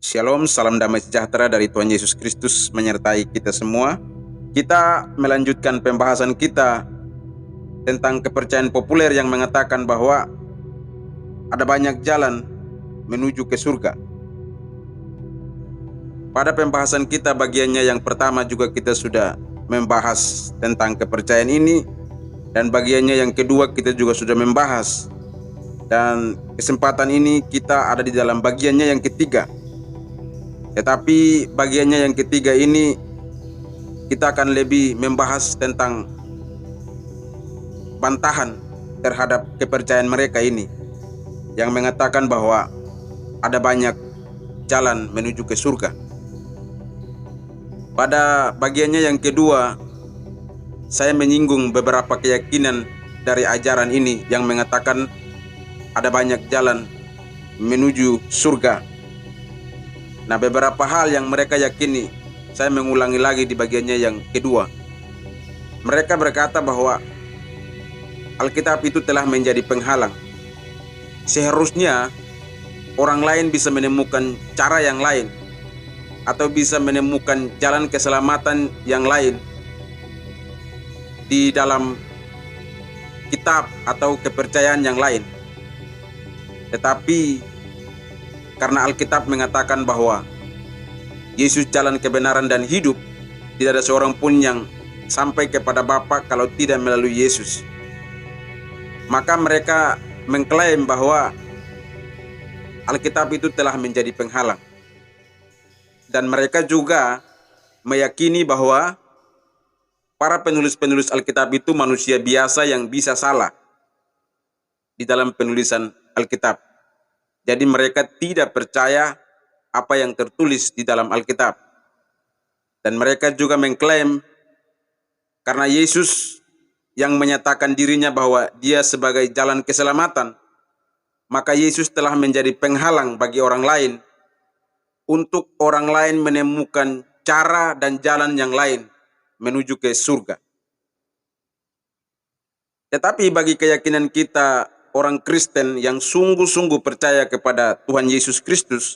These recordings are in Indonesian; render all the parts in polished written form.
Shalom, salam damai sejahtera dari Tuhan Yesus Kristus menyertai kita semua. Kita melanjutkan pembahasan kita tentang kepercayaan populer yang mengatakan bahwa ada banyak jalan menuju ke surga. Pada pembahasan kita bagiannya yang pertama juga kita sudah membahas tentang kepercayaan ini, dan bagiannya yang kedua kita juga sudah membahas. Dan kesempatan ini kita ada di dalam bagiannya yang ketiga. Tetapi bagiannya yang ketiga ini kita akan lebih membahas tentang bantahan terhadap kepercayaan mereka ini yang mengatakan bahwa ada banyak jalan menuju ke surga. Pada bagiannya yang kedua, saya menyinggung beberapa keyakinan dari ajaran ini yang mengatakan ada banyak jalan menuju surga. Nah, beberapa hal yang mereka yakini, saya mengulangi lagi di bagiannya yang kedua. Mereka berkata bahwa Alkitab itu telah menjadi penghalang. Seharusnya orang lain bisa menemukan cara yang lain atau bisa menemukan jalan keselamatan yang lain di dalam kitab atau kepercayaan yang lain. Tetapi karena Alkitab mengatakan bahwa Yesus jalan kebenaran dan hidup, tidak ada seorang pun yang sampai kepada Bapa kalau tidak melalui Yesus. Maka mereka mengklaim bahwa Alkitab itu telah menjadi penghalang. Dan mereka juga meyakini bahwa para penulis-penulis Alkitab itu manusia biasa yang bisa salah di dalam penulisan Alkitab. Jadi mereka tidak percaya apa yang tertulis di dalam Alkitab. Dan mereka juga mengklaim karena Yesus yang menyatakan dirinya bahwa dia sebagai jalan keselamatan, maka Yesus telah menjadi penghalang bagi orang lain untuk orang lain menemukan cara dan jalan yang lain menuju ke surga. Tetapi bagi keyakinan kita orang Kristen yang sungguh-sungguh percaya kepada Tuhan Yesus Kristus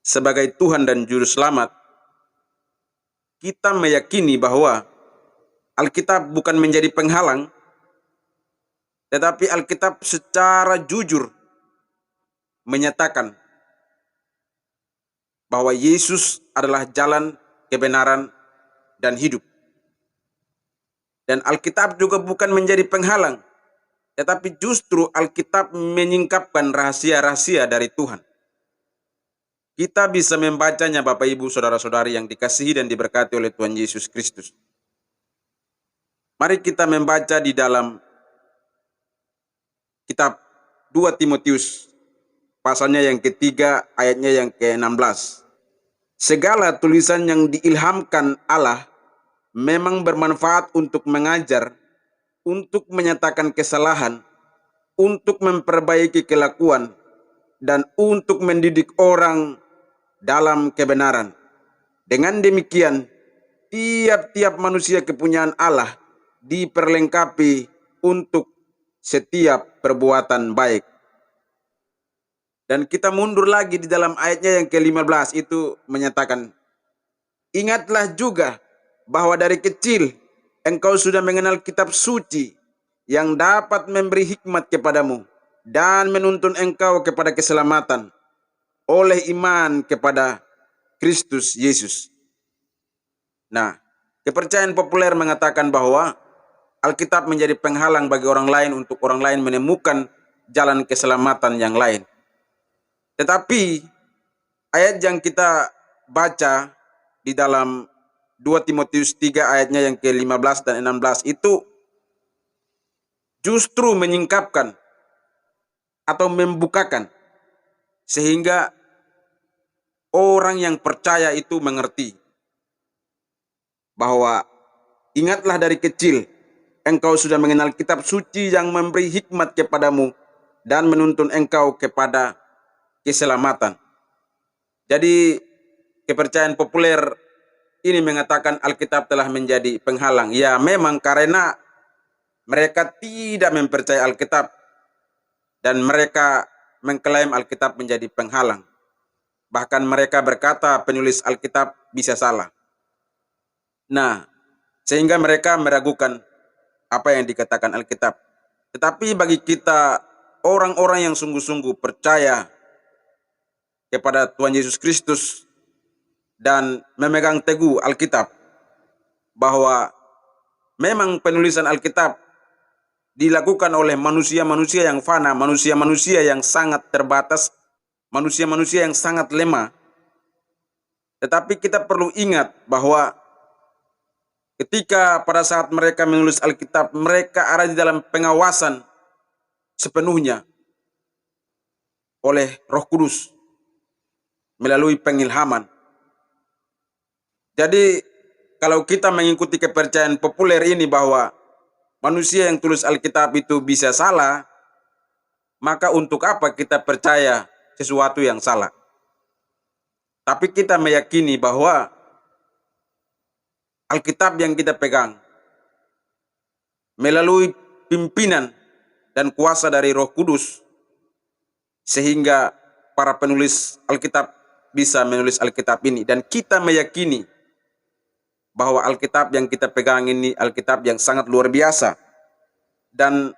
sebagai Tuhan dan Juru Selamat, kita meyakini bahwa Alkitab bukan menjadi penghalang, tetapi Alkitab secara jujur menyatakan bahwa Yesus adalah jalan, kebenaran, dan hidup. Dan Alkitab juga bukan menjadi penghalang, tetapi justru Alkitab menyingkapkan rahasia-rahasia dari Tuhan. Kita bisa membacanya Bapak Ibu Saudara-saudari yang dikasihi dan diberkati oleh Tuhan Yesus Kristus. Mari kita membaca di dalam kitab 2 Timotius pasalnya yang ketiga ayatnya yang ke-16. Segala tulisan yang diilhamkan Allah memang bermanfaat untuk mengajar, untuk menyatakan kesalahan, untuk memperbaiki kelakuan, dan untuk mendidik orang dalam kebenaran. Dengan demikian, tiap-tiap manusia kepunyaan Allah diperlengkapi untuk setiap perbuatan baik. Dan kita mundur lagi di dalam ayatnya yang ke-15 itu menyatakan, ingatlah juga bahwa dari kecil engkau sudah mengenal kitab suci yang dapat memberi hikmat kepadamu dan menuntun engkau kepada keselamatan oleh iman kepada Kristus Yesus. Nah, kepercayaan populer mengatakan bahwa Alkitab menjadi penghalang bagi orang lain untuk orang lain menemukan jalan keselamatan yang lain. Tetapi ayat yang kita baca di dalam 2 Timotius 3 ayatnya yang ke-15 dan 16 itu justru menyingkapkan atau membukakan sehingga orang yang percaya itu mengerti bahwa ingatlah dari kecil engkau sudah mengenal kitab suci yang memberi hikmat kepadamu dan menuntun engkau kepada keselamatan. Jadi kepercayaan populer ini mengatakan Alkitab telah menjadi penghalang. Ya, memang karena mereka tidak mempercayai Alkitab dan mereka mengklaim Alkitab menjadi penghalang. Bahkan mereka berkata penulis Alkitab bisa salah. Nah, sehingga mereka meragukan apa yang dikatakan Alkitab. Tetapi bagi kita orang-orang yang sungguh-sungguh percaya kepada Tuhan Yesus Kristus dan memegang teguh Alkitab, bahwa memang penulisan Alkitab dilakukan oleh manusia-manusia yang fana, manusia-manusia yang sangat terbatas, manusia-manusia yang sangat lemah. Tetapi kita perlu ingat bahwa ketika pada saat mereka menulis Alkitab, mereka ada di dalam pengawasan sepenuhnya oleh Roh Kudus melalui pengilhaman. Jadi kalau kita mengikuti kepercayaan populer ini bahwa manusia yang tulis Alkitab itu bisa salah, maka untuk apa kita percaya sesuatu yang salah? Tapi kita meyakini bahwa Alkitab yang kita pegang melalui pimpinan dan kuasa dari Roh Kudus, sehingga para penulis Alkitab bisa menulis Alkitab ini. Dan kita meyakini bahwa Alkitab yang kita pegang ini Alkitab yang sangat luar biasa. Dan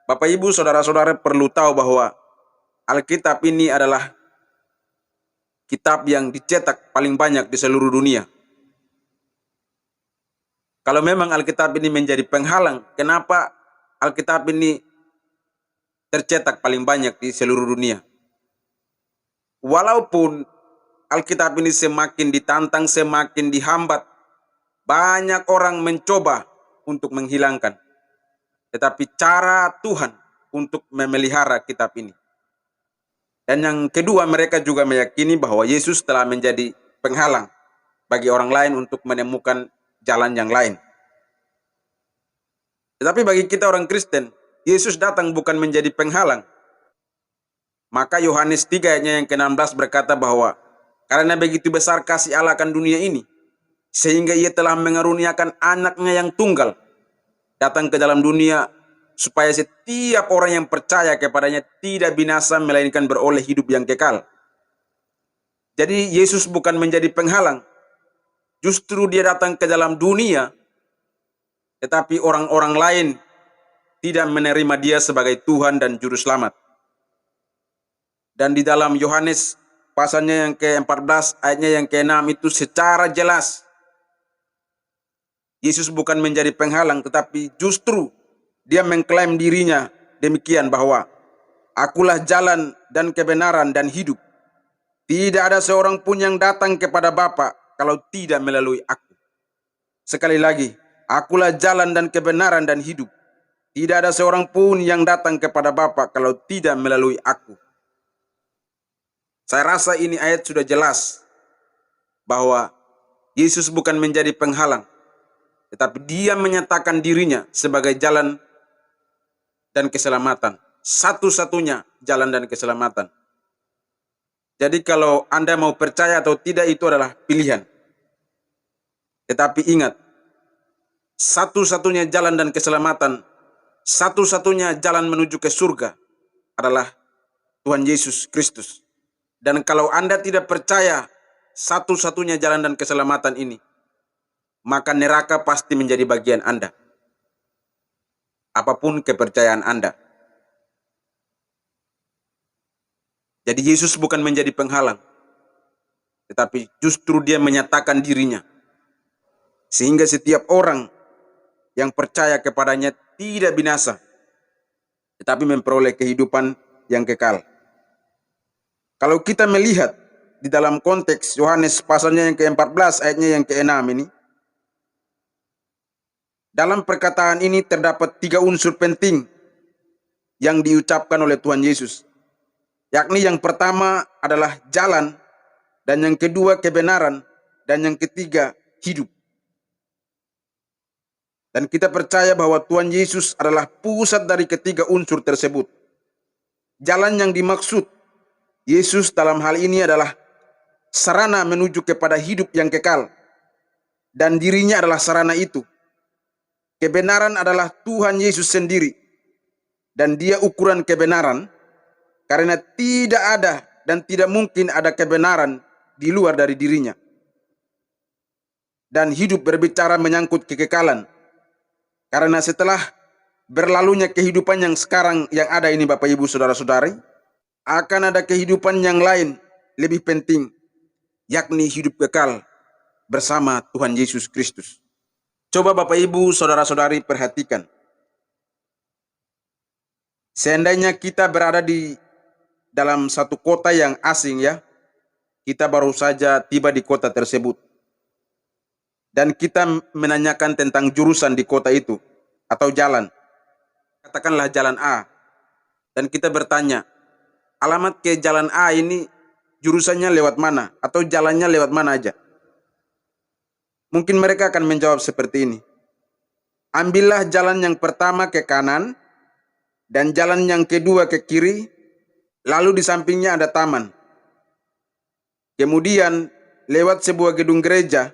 Bapak Ibu saudara-saudara perlu tahu bahwa Alkitab ini adalah kitab yang dicetak paling banyak di seluruh dunia. Kalau memang Alkitab ini menjadi penghalang, kenapa Alkitab ini tercetak paling banyak di seluruh dunia? Walaupun Alkitab ini semakin ditantang, semakin dihambat, banyak orang mencoba untuk menghilangkan. Tetapi cara Tuhan untuk memelihara kitab ini. Dan yang kedua, mereka juga meyakini bahwa Yesus telah menjadi penghalang bagi orang lain untuk menemukan jalan yang lain. Tetapi bagi kita orang Kristen, Yesus datang bukan menjadi penghalang. Maka Yohanes 3 ayatnya yang ke-16 berkata bahwa karena begitu besar kasih Allah akan dunia ini, sehingga ia telah mengaruniakan anaknya yang tunggal datang ke dalam dunia, supaya setiap orang yang percaya kepadanya tidak binasa, melainkan beroleh hidup yang kekal. Jadi Yesus bukan menjadi penghalang. Justru dia datang ke dalam dunia, tetapi orang-orang lain tidak menerima dia sebagai Tuhan dan Juru Selamat. Dan di dalam Yohanes pasalnya yang ke-14 ayatnya yang ke-6 itu secara jelas Yesus bukan menjadi penghalang, tetapi justru dia mengklaim dirinya demikian bahwa akulah jalan dan kebenaran dan hidup. Tidak ada seorang pun yang datang kepada Bapa kalau tidak melalui aku. Sekali lagi, akulah jalan dan kebenaran dan hidup. Tidak ada seorang pun yang datang kepada Bapa kalau tidak melalui aku. Saya rasa ini ayat sudah jelas bahwa Yesus bukan menjadi penghalang, tetapi dia menyatakan dirinya sebagai jalan dan keselamatan. Satu-satunya jalan dan keselamatan. Jadi kalau Anda mau percaya atau tidak itu adalah pilihan. Tetapi ingat, satu-satunya jalan dan keselamatan, satu-satunya jalan menuju ke surga adalah Tuhan Yesus Kristus. Dan kalau Anda tidak percaya satu-satunya jalan dan keselamatan ini, maka neraka pasti menjadi bagian Anda. Apapun kepercayaan Anda. Jadi Yesus bukan menjadi penghalang, tetapi justru dia menyatakan dirinya. Sehingga setiap orang yang percaya kepadanya tidak binasa, tetapi memperoleh kehidupan yang kekal. Kalau kita melihat di dalam konteks Yohanes pasalnya yang ke-14 ayatnya yang ke-6 ini, dalam perkataan ini terdapat 3 unsur penting yang diucapkan oleh Tuhan Yesus. Yakni yang pertama adalah jalan, dan yang kedua kebenaran, dan yang ketiga hidup. Dan kita percaya bahwa Tuhan Yesus adalah pusat dari ketiga unsur tersebut. Jalan yang dimaksud Yesus dalam hal ini adalah sarana menuju kepada hidup yang kekal, dan dirinya adalah sarana itu. Kebenaran adalah Tuhan Yesus sendiri, dan dia ukuran kebenaran, karena tidak ada dan tidak mungkin ada kebenaran di luar dari dirinya. Dan hidup berbicara menyangkut kekekalan. Karena setelah berlalunya kehidupan yang sekarang yang ada ini Bapak Ibu Saudara-saudari, akan ada kehidupan yang lain lebih penting, yakni hidup kekal bersama Tuhan Yesus Kristus. Coba Bapak Ibu Saudara-saudari perhatikan. Seandainya kita berada di dalam satu kota yang asing ya, kita baru saja tiba di kota tersebut. Dan kita menanyakan tentang jurusan di kota itu atau jalan. Katakanlah jalan A. Dan kita bertanya, alamat ke jalan A ini jurusannya lewat mana atau jalannya lewat mana aja? Mungkin mereka akan menjawab seperti ini. Ambillah jalan yang pertama ke kanan dan jalan yang kedua ke kiri, lalu di sampingnya ada taman. Kemudian lewat sebuah gedung gereja,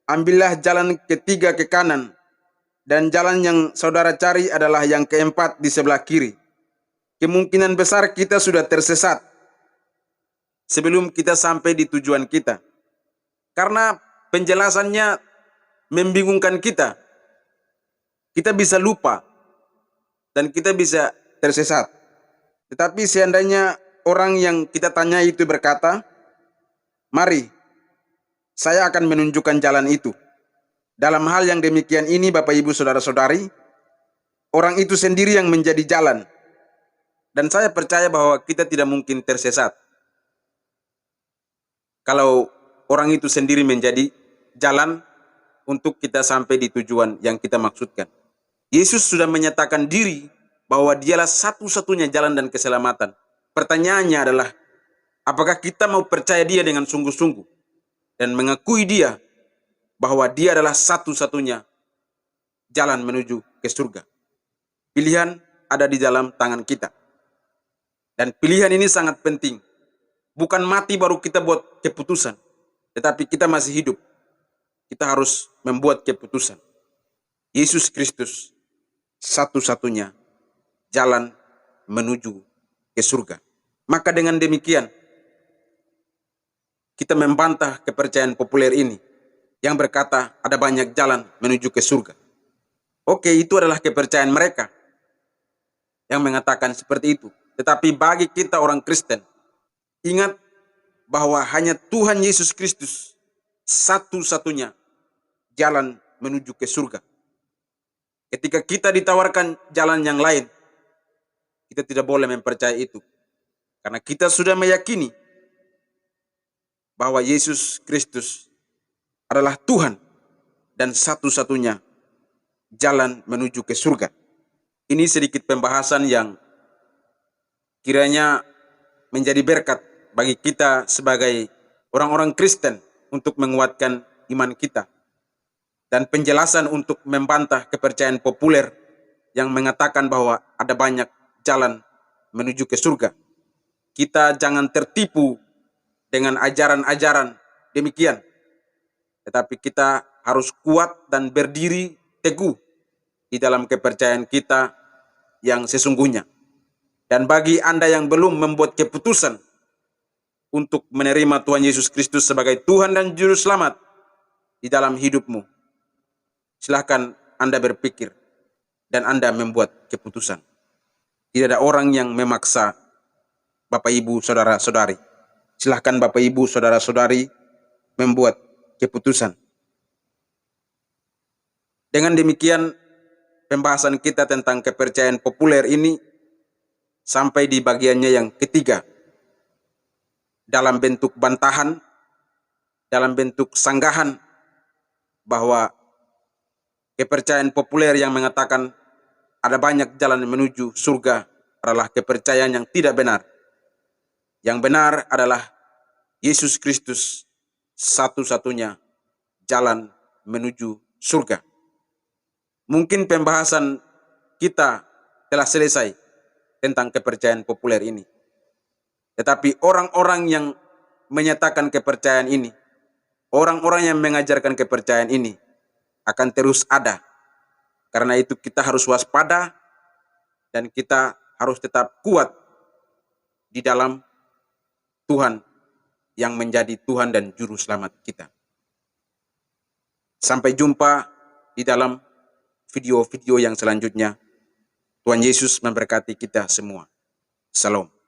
ambillah jalan ketiga ke kanan dan jalan yang saudara cari adalah yang keempat di sebelah kiri. Kemungkinan besar kita sudah tersesat sebelum kita sampai di tujuan kita. Karena penjelasannya membingungkan kita. Kita bisa lupa dan kita bisa tersesat. Tetapi seandainya orang yang kita tanya itu berkata, mari, saya akan menunjukkan jalan itu. Dalam hal yang demikian ini Bapak Ibu Saudara-saudari, orang itu sendiri yang menjadi jalan. Dan saya percaya bahwa kita tidak mungkin tersesat kalau orang itu sendiri menjadi jalan untuk kita sampai di tujuan yang kita maksudkan. Yesus sudah menyatakan diri bahwa dialah satu-satunya jalan dan keselamatan. Pertanyaannya adalah, apakah kita mau percaya dia dengan sungguh-sungguh dan mengakui dia bahwa dia adalah satu-satunya jalan menuju ke surga? Pilihan ada di dalam tangan kita. Dan pilihan ini sangat penting. Bukan mati baru kita buat keputusan, tetapi kita masih hidup. Kita harus membuat keputusan. Yesus Kristus satu-satunya jalan menuju ke surga. Maka dengan demikian, kita membantah kepercayaan populer ini yang berkata ada banyak jalan menuju ke surga. Oke, itu adalah kepercayaan mereka yang mengatakan seperti itu. Tetapi bagi kita orang Kristen, ingat bahwa hanya Tuhan Yesus Kristus satu-satunya jalan menuju ke surga. Ketika kita ditawarkan jalan yang lain, kita tidak boleh mempercayai itu. Karena kita sudah meyakini bahwa Yesus Kristus adalah Tuhan dan satu-satunya jalan menuju ke surga. Ini sedikit pembahasan yang kiranya menjadi berkat bagi kita sebagai orang-orang Kristen untuk menguatkan iman kita. Dan penjelasan untuk membantah kepercayaan populer yang mengatakan bahwa ada banyak jalan menuju ke surga. Kita jangan tertipu dengan ajaran-ajaran demikian. Tetapi kita harus kuat dan berdiri teguh di dalam kepercayaan kita yang sesungguhnya. Dan bagi Anda yang belum membuat keputusan untuk menerima Tuhan Yesus Kristus sebagai Tuhan dan Juru Selamat di dalam hidupmu, silahkan Anda berpikir dan Anda membuat keputusan. Tidak ada orang yang memaksa Bapak Ibu Saudara-saudari. Silahkan Bapak Ibu Saudara-saudari membuat keputusan. Dengan demikian, pembahasan kita tentang kepercayaan populer ini sampai di bagiannya yang ketiga. Dalam bentuk bantahan, dalam bentuk sanggahan bahwa kepercayaan populer yang mengatakan ada banyak jalan menuju surga adalah kepercayaan yang tidak benar. Yang benar adalah Yesus Kristus satu-satunya jalan menuju surga. Mungkin pembahasan kita telah selesai tentang kepercayaan populer ini. Tetapi orang-orang yang menyatakan kepercayaan ini, orang-orang yang mengajarkan kepercayaan ini akan terus ada. Karena itu kita harus waspada dan kita harus tetap kuat di dalam Tuhan yang menjadi Tuhan dan Juru Selamat kita. Sampai jumpa di dalam video-video yang selanjutnya. Tuhan Yesus memberkati kita semua. Salam.